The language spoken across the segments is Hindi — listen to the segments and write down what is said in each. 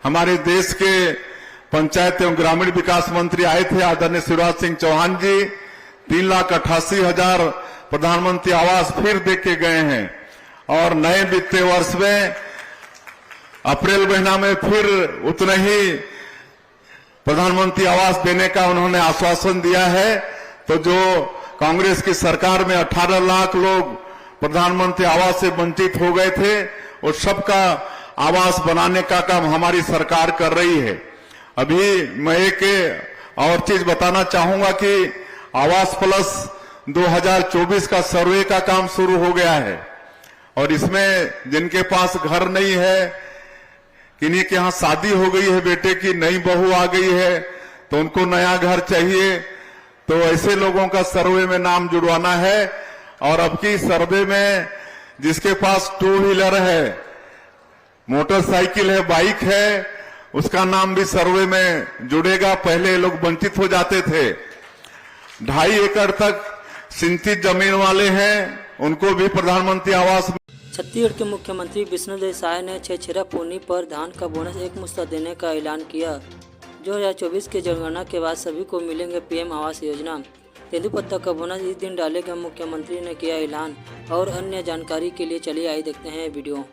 हमारे देश के पंचायत एवं ग्रामीण विकास मंत्री आए थे आदरणीय शिवराज सिंह चौहान जी। 3,88,000 प्रधानमंत्री आवास फिर दे के गए हैं और नए वित्तीय वर्ष में अप्रैल महीना में फिर उतने ही प्रधानमंत्री आवास देने का उन्होंने आश्वासन दिया है। तो जो कांग्रेस की सरकार में 18 लाख लोग प्रधानमंत्री आवास से वंचित हो गए थे, उस सबका आवास बनाने का काम हमारी सरकार कर रही है। अभी मैं एक और चीज बताना चाहूंगा कि आवास प्लस 2024 का सर्वे का काम शुरू हो गया है और इसमें जिनके पास घर नहीं है, किन्हीं के यहाँ शादी हो गई है, बेटे की नई बहू आ गई है तो उनको नया घर चाहिए, तो ऐसे लोगों का सर्वे में नाम जुड़वाना है। और अब की सर्वे में जिसके पास 2 व्हीलर है, मोटरसाइकिल है, बाइक है, उसका नाम भी सर्वे में जुड़ेगा। पहले लोग वंचित हो जाते थे। 2.5 एकड़ तक सिंचित जमीन वाले हैं, उनको भी प्रधानमंत्री आवास। छत्तीसगढ़ के मुख्यमंत्री विष्णुदेव साय ने छेरछेरा पूनी पर धान का बोनस एकमुश्त देने का ऐलान किया। 2024 के जनगणना के बाद सभी को मिलेंगे पीएम आवास योजना। तेंदुपत्ता का बोनस इस दिन डालेगा, मुख्यमंत्री ने किया ऐलान। और अन्य जानकारी के लिए चलिए आइए देखते हैं वीडियो।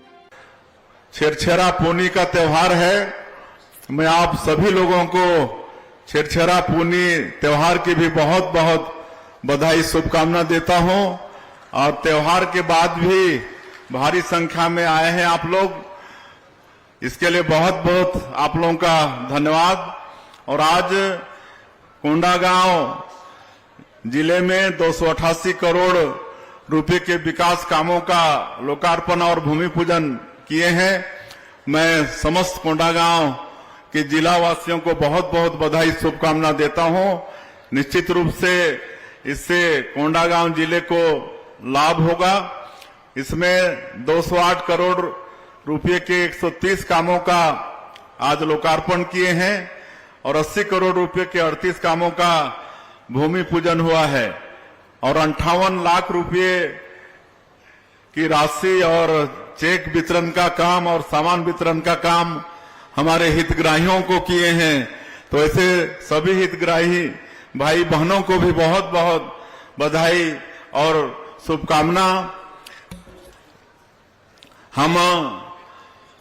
छेरछेरा पूनी का त्योहार है। मैं आप सभी लोगों को छेरछेरा पूनी त्योहार की भी बहुत बहुत बधाई शुभकामना देता हूं। और त्योहार के बाद भी भारी संख्या में आए हैं आप लोग, इसके लिए बहुत बहुत आप लोगों का धन्यवाद। और आज कोंडागांव जिले में 288 करोड़ रुपए के विकास कामों का लोकार्पण और भूमि पूजन किए हैं। मैं समस्त कोंडागांव के जिला वासियों को बहुत बहुत बधाई शुभकामना देता हूं। निश्चित रूप से इससे कोंडागांव जिले को लाभ होगा। इसमें 208 करोड़ रुपए के 130 कामों का आज लोकार्पण किए हैं और 80 करोड़ रुपए के 38 कामों का भूमि पूजन हुआ है और 58 लाख रुपए की राशि और चेक वितरण का काम और सामान वितरण का काम हमारे हितग्राहियों को किए हैं। तो ऐसे सभी हितग्राही भाई बहनों को भी बहुत बहुत बधाई और शुभकामना। हम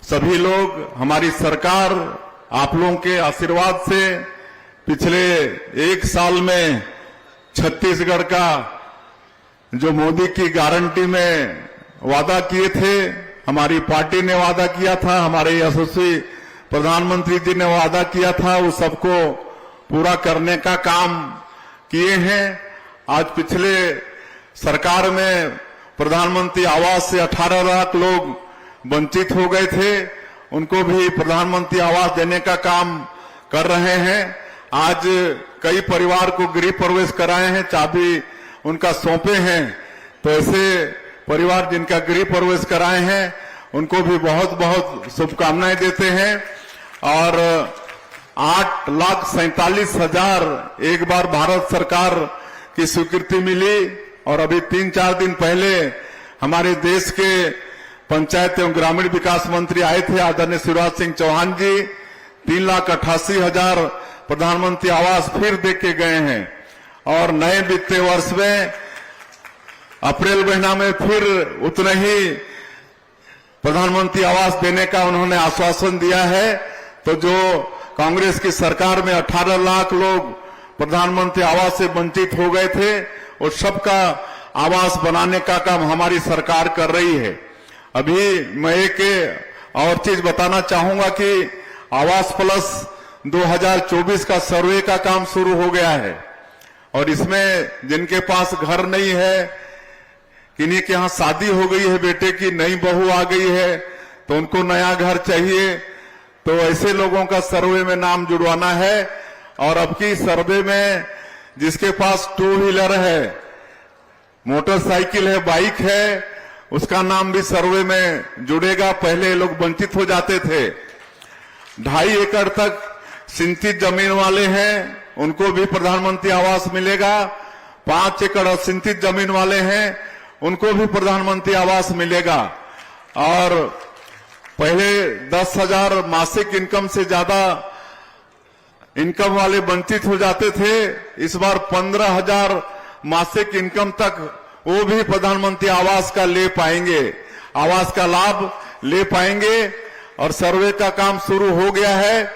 सभी लोग, हमारी सरकार आप लोगों के आशीर्वाद से पिछले 1 साल में छत्तीसगढ़ का जो मोदी की गारंटी में वादा किए थे, हमारी पार्टी ने वादा किया था, हमारे यशस्वी प्रधानमंत्री जी ने वादा किया था, उस सबको पूरा करने का काम किए हैं। आज पिछले सरकार में प्रधानमंत्री आवास से 18 लाख लोग वंचित हो गए थे, उनको भी प्रधानमंत्री आवास देने का काम कर रहे हैं। आज कई परिवार को गृह प्रवेश कराए हैं, चाबी उनका सौंपे हैं। तो ऐसे परिवार जिनका गृह प्रवेश कराए हैं उनको भी बहुत बहुत शुभकामनाएं देते हैं। और 8,47,000 एक बार भारत सरकार की स्वीकृति मिली और अभी 3-4 दिन पहले हमारे देश के पंचायत एवं ग्रामीण विकास मंत्री आए थे आदरणीय शिवराज सिंह चौहान जी। 3,88,000 प्रधानमंत्री आवास फिर दे के गए हैं और नए वित्तीय वर्ष में अप्रैल महीना में फिर उतने ही प्रधानमंत्री आवास देने का उन्होंने आश्वासन दिया है। तो जो कांग्रेस की सरकार में 18 लाख लोग प्रधानमंत्री आवास से वंचित हो गए थे, उस सबका आवास बनाने का काम हमारी सरकार कर रही है। अभी मैं एक और चीज बताना चाहूंगा कि आवास प्लस 2024 का सर्वे का काम शुरू हो गया है और इसमें जिनके पास घर नहीं है, किन्हीं के यहाँ शादी हो गई है, बेटे की नई बहू आ गई है तो उनको नया घर चाहिए, तो ऐसे लोगों का सर्वे में नाम जुड़वाना है। और अब की सर्वे में जिसके पास 2 व्हीलर है, मोटरसाइकिल है, बाइक है, उसका नाम भी सर्वे में जुड़ेगा। पहले लोग वंचित हो जाते थे। 2.5 एकड़ तक सिंचित जमीन वाले हैं, उनको भी प्रधानमंत्री आवास मिलेगा। 5 एकड़ असिंचित जमीन वाले हैं, उनको भी प्रधानमंत्री आवास मिलेगा। और पहले 10,000 मासिक इनकम से ज्यादा इनकम वाले वंचित हो जाते थे। इस बार 15,000 मासिक इनकम तक वो भी प्रधानमंत्री आवास का ले पाएंगे, आवास का लाभ ले पाएंगे। और सर्वे का काम शुरू हो गया है।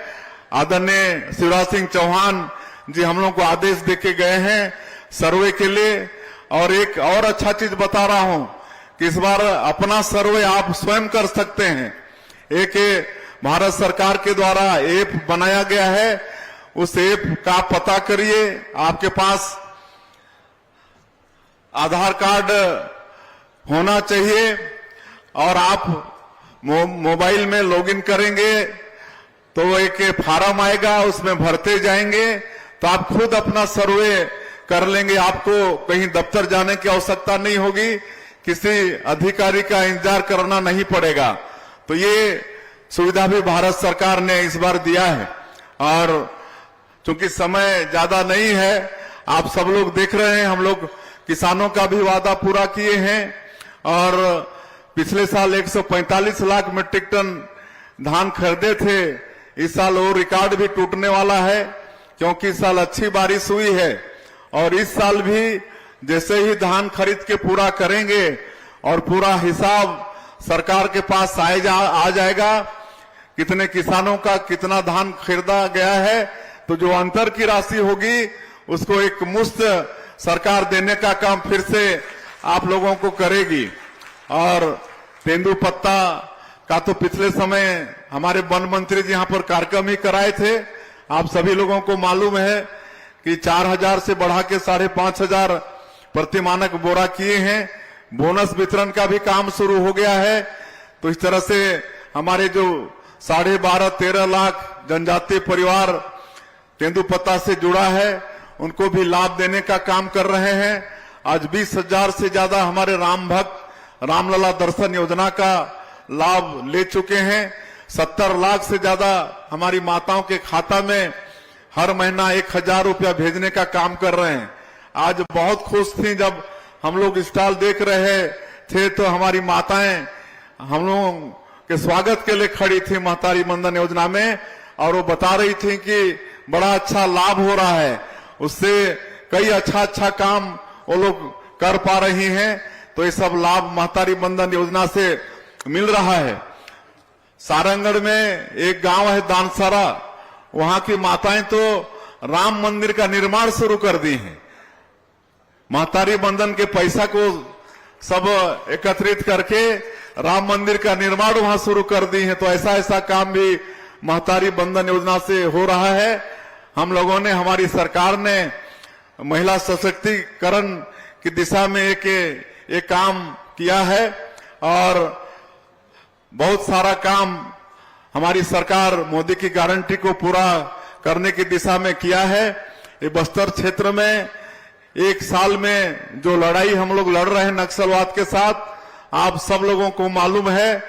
आदरणीय शिवराज सिंह चौहान जी हम लोग को आदेश देके गए हैं सर्वे के लिए। और एक और अच्छा चीज बता रहा हूं कि इस बार अपना सर्वे आप स्वयं कर सकते हैं। एक भारत सरकार के द्वारा ऐप बनाया गया है, उस ऐप का पता करिए। आपके पास आधार कार्ड होना चाहिए और आप मोबाइल में लॉगिन करेंगे तो एक फार्म आएगा, उसमें भरते जाएंगे तो आप खुद अपना सर्वे कर लेंगे। आपको कहीं दफ्तर जाने की आवश्यकता नहीं होगी, किसी अधिकारी का इंतजार करना नहीं पड़ेगा। तो ये सुविधा भी भारत सरकार ने इस बार दिया है। और चूंकि समय ज्यादा नहीं है, आप सब लोग देख रहे हैं, हम लोग किसानों का भी वादा पूरा किए हैं। और पिछले साल 145 लाख मीट्रिक टन धान खरीदे थे। इस साल वो रिकॉर्ड भी टूटने वाला है, क्योंकि इस साल अच्छी बारिश हुई है। और इस साल भी जैसे ही धान खरीद के पूरा करेंगे और पूरा हिसाब सरकार के पास आ जाएगा, कितने किसानों का कितना धान खरीदा गया है, तो जो अंतर की राशि होगी उसको एक मुफ्त सरकार देने का काम फिर से आप लोगों को करेगी। और तेंदुपत्ता का तो पिछले समय हमारे वन मंत्री जी यहाँ पर कार्यक्रम ही कराए थे। आप सभी लोगों को मालूम है कि 4,000 से बढ़ा के 5,500 प्रति मानक बोरा किए हैं। बोनस वितरण का भी काम शुरू हो गया है। तो इस तरह से हमारे जो 12.5-13 लाख जनजातीय परिवार तेंदुपत्ता से जुड़ा है, उनको भी लाभ देने का काम कर रहे हैं। आज 20,000 से ज्यादा हमारे राम भक्त रामलला दर्शन योजना का लाभ ले चुके हैं। 70 लाख से ज्यादा हमारी माताओं के खाता में हर महीना 1,000 रुपया भेजने का काम कर रहे हैं। आज बहुत खुश थी जब हम लोग स्टॉल देख रहे थे तो हमारी माताएं हम लोगों के स्वागत के लिए खड़ी थी महतारी बंधन योजना में, और वो बता रही थी कि बड़ा अच्छा लाभ हो रहा है, उससे कई अच्छा काम वो लोग कर पा रही हैं। तो ये सब लाभ महतारी बंधन योजना से मिल रहा है। सारंगढ़ में एक गांव है दानसारा, वहां की माताएं तो राम मंदिर का निर्माण शुरू कर दी हैं। महतारी बंधन के पैसा को सब एकत्रित करके राम मंदिर का निर्माण वहां शुरू कर दी है। तो ऐसा काम भी महतारी बंधन योजना से हो रहा है। हम लोगों ने, हमारी सरकार ने महिला सशक्तिकरण की दिशा में एक काम किया है और बहुत सारा काम हमारी सरकार मोदी की गारंटी को पूरा करने की दिशा में किया है। ये बस्तर क्षेत्र में एक साल में जो लड़ाई हम लोग लड़ रहे हैं नक्सलवाद के साथ, आप सब लोगों को मालूम है।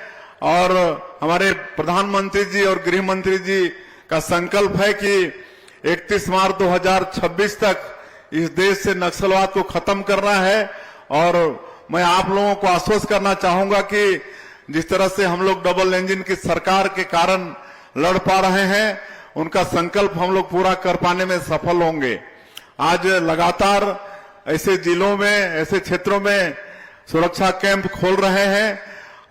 और हमारे प्रधानमंत्री जी और गृह मंत्री जी का संकल्प है कि 31 मार्च 2026 तक इस देश से नक्सलवाद को खत्म करना है। और मैं आप लोगों को आश्वस्त करना चाहूंगा कि जिस तरह से हम लोग डबल इंजन की सरकार के कारण लड़ पा रहे हैं, उनका संकल्प हम लोग पूरा कर पाने में सफल होंगे। आज लगातार ऐसे जिलों में, ऐसे क्षेत्रों में सुरक्षा कैंप खोल रहे हैं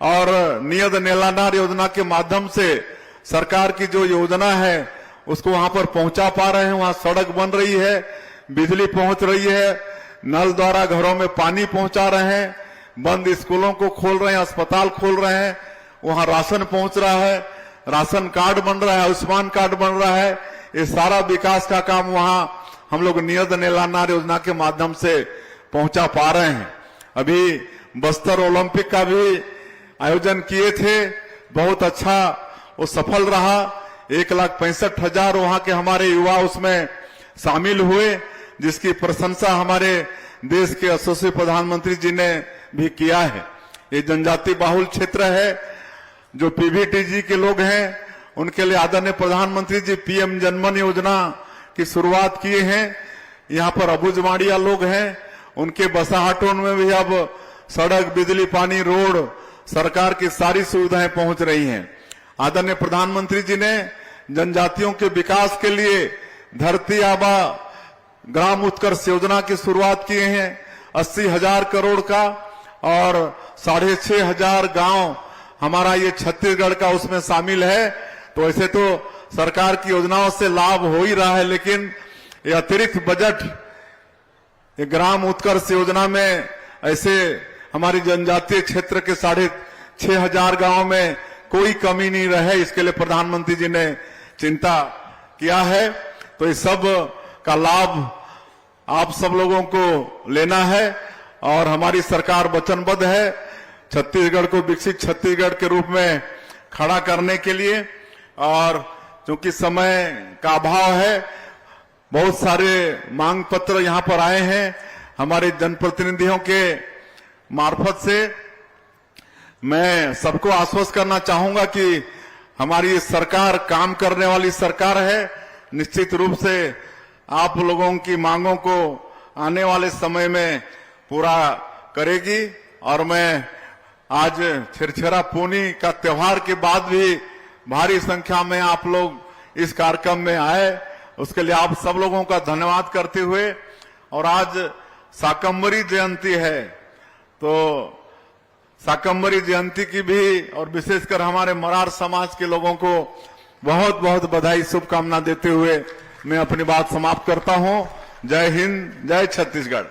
और नियत नेलानार योजना के माध्यम से सरकार की जो योजना है उसको वहां पर पहुंचा पा रहे हैं। वहां सड़क बन रही है, बिजली पहुंच रही है, नल द्वारा घरों में पानी पहुंचा रहे हैं, बंद स्कूलों को खोल रहे हैं, अस्पताल खोल रहे हैं, वहां राशन पहुंच रहा है, राशन कार्ड बन रहा है, आयुष्मान कार्ड बन रहा है। ये सारा विकास का काम वहां हम लोग नियत नेलानार योजना के माध्यम से पहुंचा पा रहे हैं। अभी बस्तर ओलंपिक का भी आयोजन किए थे, बहुत अच्छा वो सफल रहा। 1,65,000 वहां के हमारे युवा उसमें शामिल हुए, जिसकी प्रशंसा हमारे देश के यशस्वी प्रधानमंत्री जी ने भी किया है। ये जनजाति बाहुल क्षेत्र है। जो पीवीटीजी के लोग हैं उनके लिए आदरणीय प्रधानमंत्री जी पीएम जनमन योजना की शुरुआत किए हैं। यहाँ पर अबुजमाड़िया लोग हैं, उनके बसाहटों में भी अब सड़क, बिजली, पानी, रोड, सरकार की सारी सुविधाएं पहुंच रही हैं। आदरणीय प्रधानमंत्री जी ने जनजातियों के विकास के लिए धरती आबा ग्राम उत्कर्ष योजना की शुरुआत किए हैं 80,000 करोड़ का, और 6,500 गांव हमारा ये छत्तीसगढ़ का उसमें शामिल है। तो ऐसे तो सरकार की योजनाओं से लाभ हो ही रहा है, लेकिन ये अतिरिक्त बजट ये ग्राम उत्कर्ष योजना में ऐसे हमारी जनजातीय क्षेत्र के 6,500 गांव में कोई कमी नहीं रहे, इसके लिए प्रधानमंत्री जी ने चिंता किया है। तो इस सब का लाभ आप सब लोगों को लेना है, और हमारी सरकार वचनबद्ध है छत्तीसगढ़ को विकसित छत्तीसगढ़ के रूप में खड़ा करने के लिए। और क्योंकि समय का अभाव है, बहुत सारे मांग पत्र यहां पर आए हैं हमारे जनप्रतिनिधियों के मार्फत से। मैं सबको आश्वस्त करना चाहूंगा कि हमारी सरकार काम करने वाली सरकार है, निश्चित रूप से आप लोगों की मांगों को आने वाले समय में पूरा करेगी। और मैं आज छेरछेरा पुनी का त्योहार के बाद भी भारी संख्या में आप लोग इस कार्यक्रम में आए, उसके लिए आप सब लोगों का धन्यवाद करते हुए, और आज शाकंभरी जयंती है, तो शाकंभरी जयंती की भी और विशेषकर हमारे मरार समाज के लोगों को बहुत बहुत बधाई शुभकामना देते हुए मैं अपनी बात समाप्त करता हूं। जय हिंद, जय छत्तीसगढ़।